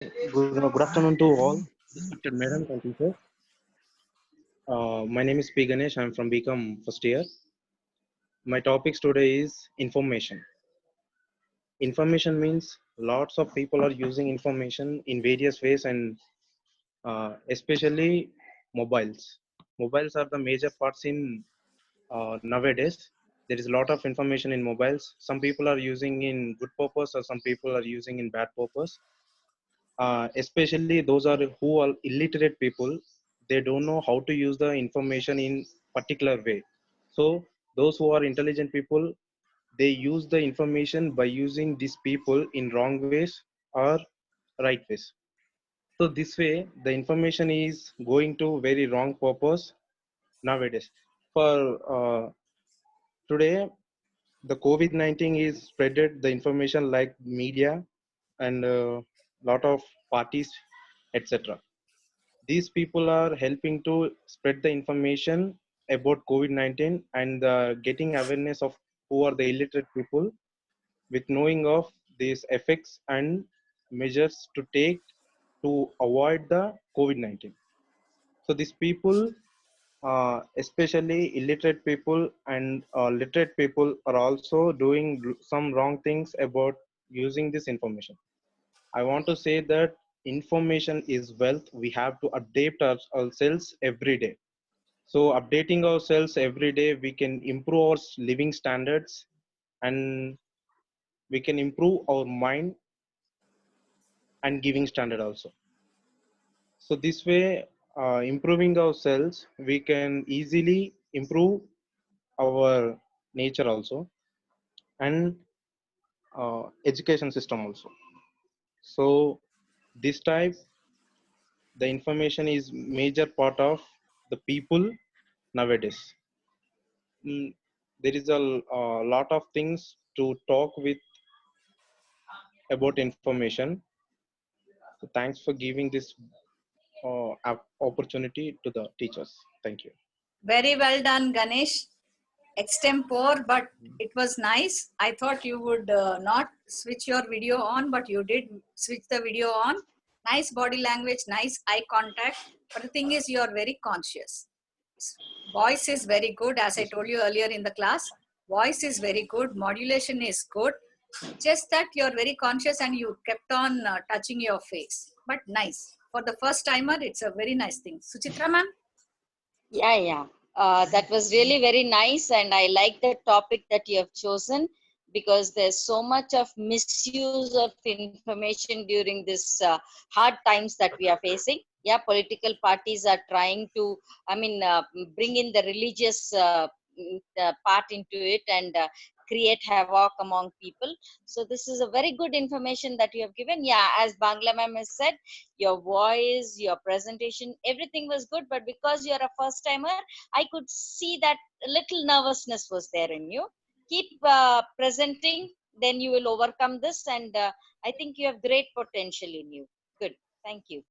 Good afternoon to all respected madam and teachers. My name is P. Ganesh. I'm from BCom first year. My topics today is information. Information means lots of people are using information in various ways and especially mobiles. Mobiles are the major parts in nowadays. There is a lot of information in mobiles. Some people are using in good purpose or some people are using in bad purpose. Especially those are who are illiterate people, they don't know how to use the information in particular way. So those who are intelligent people, they use the information by using these people in wrong ways or right ways. So this way the information is going to very wrong purpose nowadays. For today, the COVID-19 is spreaded the information like media and lot of parties, etc. These people are helping to spread the information about COVID-19 and getting awareness of who are the illiterate people with knowing of these effects and measures to take to avoid the COVID-19. So these people, especially illiterate people and literate people, are also doing some wrong things about using this information. I want to say that information is wealth. We have to update ourselves every day. So, updating ourselves every day, we can improve our living standards and we can improve our mind and giving standard also. So, this way, improving ourselves, we can easily improve our nature also and education system also. So, this type the information is major part of the people nowadays. There is a lot of things to talk with about information. So thanks for giving this opportunity to the teachers. Thank you. Very well done, Ganesh. Extempore, but it was nice. I thought you would not switch your video on, but you did switch the video on. Nice body language, nice eye contact. But the thing is, you are very conscious. Voice is very good, as I told you earlier in the class. Voice is very good, modulation is good. Just that you're very conscious and you kept on touching your face. But nice. For the first timer, it's a very nice thing. Suchitra ma'am? Yeah. That was really very nice, and I like the topic that you have chosen because there's so much of misuse of information during this hard times that we are facing. Yeah, political parties are trying to, bring in the religious part into it and create havoc among people. So this is a very good information that you have given. Yeah, as Bangla ma'am has said, your voice, your presentation, everything was good, but because you're a first timer, I could see that a little nervousness was there in you. Keep presenting, then you will overcome this, and I think you have great potential in you. Good. Thank you.